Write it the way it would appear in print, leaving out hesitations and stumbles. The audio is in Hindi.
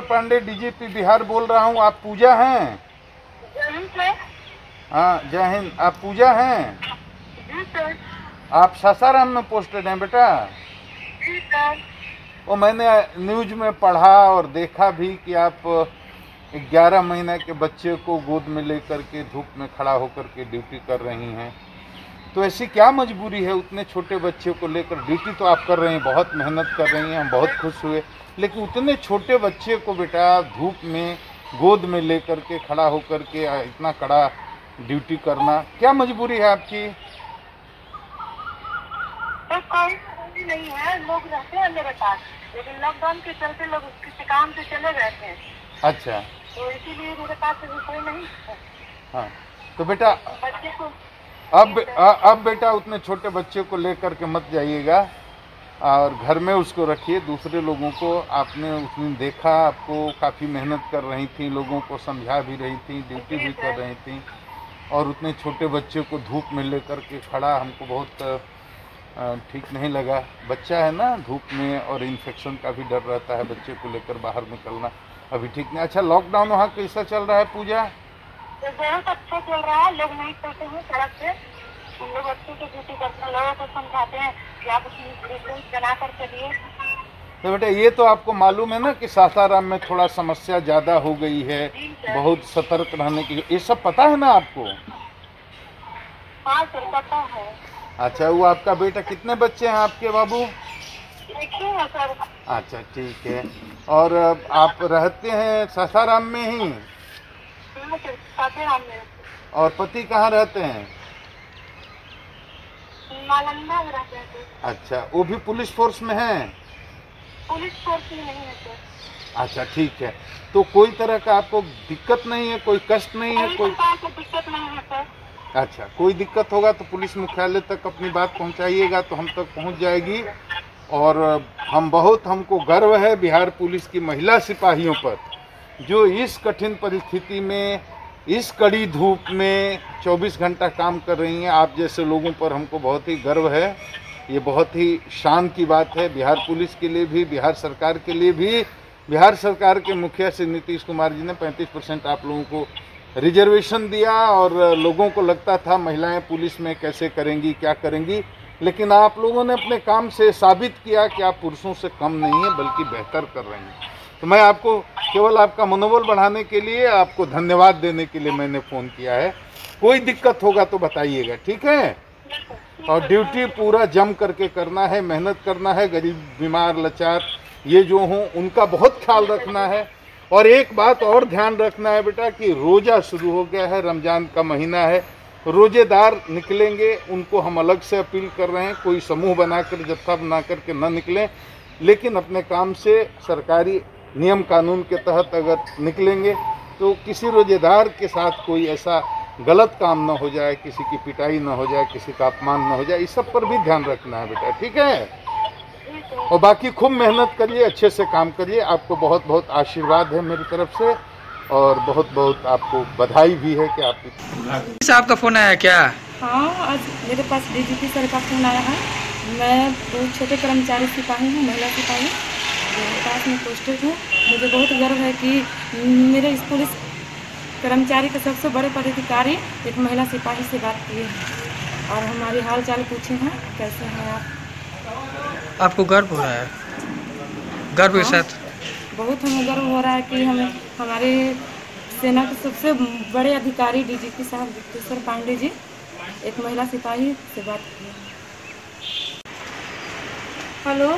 पांडे डीजीपी बिहार बोल रहा हूँ। आप पूजा हैं? हाँ जय हिंद। आप पूजा हैं? आप सासाराम में पोस्टेड हैं बेटा? वो मैंने न्यूज में पढ़ा और देखा भी कि आप 11 महीने के बच्चे को गोद में लेकर के धूप में खड़ा होकर के ड्यूटी कर रही हैं। तो ऐसी क्या मजबूरी है उतने छोटे बच्चे को लेकर? ड्यूटी तो आप कर रहे हैं, बहुत मेहनत कर रही हैं, हम बहुत खुश हुए, लेकिन उतने छोटे बच्चे को बेटा धूप में गोद में लेकर के खड़ा होकर के इतना कड़ा ड्यूटी करना, क्या मजबूरी है आपकी? कोई नहीं है, लोग रहते हैं मेरे पास, लेकिन लॉकडाउन के चलते लोग किसी काम से चले गए थे। अच्छा, तो इसीलिए मेरे पास कोई नहीं है। हाँ तो बेटा बच्चे को अब बेटा उतने छोटे बच्चे को लेकर के मत जाइएगा और घर में उसको रखिए। दूसरे लोगों को आपने उस दिन देखा, आपको काफ़ी मेहनत कर रही थी, लोगों को समझा भी रही थी, ड्यूटी भी कर रही थी, और उतने छोटे बच्चे को धूप में लेकर के खड़ा हमको बहुत ठीक नहीं लगा। बच्चा है ना, धूप में और इन्फेक्शन का भी डर रहता है, बच्चे को लेकर बाहर निकलना अभी ठीक नहीं। अच्छा, लॉकडाउन वहाँ कैसा चल रहा है पूजा? तो बहुत अच्छा चल रहा है, लोग नहीं चलते हैं सड़क पे, हम लोग अच्छे से ड्यूटी करते हैं, लोगों को समझाते हैं कि आप उसमें बना कर चलिए। तो बेटा ये तो आपको मालूम है ना कि सासाराम में थोड़ा समस्या ज़्यादा हो गई है, बहुत सतर्क रहने की, ये सब पता है ना आपको? हाँ सर पता है। अच्छा, वो आपका बेटा, कितने बच्चे हैं आपके बाबू? एक ही है सर। अच्छा ठीक है। और आप रहते हैं सासाराम में ही? हाँ सर, सासाराम में। और पति कहाँ रहते हैं? नालंदा में रहते हैं सर। अच्छा, वो भी पुलिस फोर्स में हैं? पुलिस फोर्स में नहीं है सर। अच्छा ठीक है। तो कोई तरह का आपको दिक्कत नहीं है, कोई कष्ट नहीं है? कोई दिक्कत नहीं है सर। अच्छा, कोई दिक्कत होगा तो पुलिस मुख्यालय तक अपनी बात पहुंचाइएगा तो हम तक पहुंच जाएगी। और हमको गर्व है बिहार पुलिस की महिला सिपाहियों पर, जो इस कठिन परिस्थिति में, इस कड़ी धूप में 24 घंटा काम कर रही हैं। आप जैसे लोगों पर हमको बहुत ही गर्व है। ये बहुत ही शान की बात है बिहार पुलिस के लिए भी, बिहार सरकार के लिए भी। बिहार सरकार के मुखिया श्री नीतीश कुमार जी ने 35% आप लोगों को रिजर्वेशन दिया, और लोगों को लगता था महिलाएं पुलिस में कैसे करेंगी, क्या करेंगी, लेकिन आप लोगों ने अपने काम से साबित किया कि आप पुरुषों से कम नहीं है बल्कि बेहतर कर रहे हैं। तो मैं आपको केवल आपका मनोबल बढ़ाने के लिए, आपको धन्यवाद देने के लिए मैंने फ़ोन किया है। कोई दिक्कत होगा तो बताइएगा, ठीक है? और ड्यूटी पूरा जम करके करना है, मेहनत करना है। गरीब, बीमार, लाचार ये जो हों उनका बहुत ख्याल रखना है। और एक बात और ध्यान रखना है बेटा कि रोज़ा शुरू हो गया है, रमज़ान का महीना है, रोजेदार निकलेंगे उनको हम अलग से अपील कर रहे हैं, कोई समूह बनाकर, जत्था बना करके न निकलें, लेकिन अपने काम से सरकारी नियम कानून के तहत अगर निकलेंगे तो किसी रोजेदार के साथ कोई ऐसा गलत काम न हो जाए, किसी की पिटाई न हो जाए, किसी का अपमान न हो जाए, इस सब पर भी ध्यान रखना है बेटा, ठीक है? और बाकी खूब मेहनत करिए, अच्छे से काम करिए। आपको बहुत बहुत आशीर्वाद है मेरी तरफ से, और बहुत बहुत आपको बधाई भी है कि आप। आपका फ़ोन आया क्या? हाँ, आज मेरे पास डीजीपी सर का फ़ोन आया है। मैं बहुत छोटे कर्मचारी सिपाही हूँ, महिला सिपाही, पास में पोस्टेड हूँ। मुझे बहुत गर्व है कि मेरे इस पुलिस कर्मचारी के सबसे बड़े पदाधिकारी एक महिला सिपाही से बात किए हैं और हमारी हाल चाल पूछे हैं, कैसे हैं आप। आपको गर्व हो रहा है? गर्व के साथ बहुत हमें गर्व हो रहा है कि हमें हमारे सेना के सबसे बड़े अधिकारी डीजीपी साहब गुप्तेश्वर पांडे जी एक महिला सिपाही से बात की। हेलो।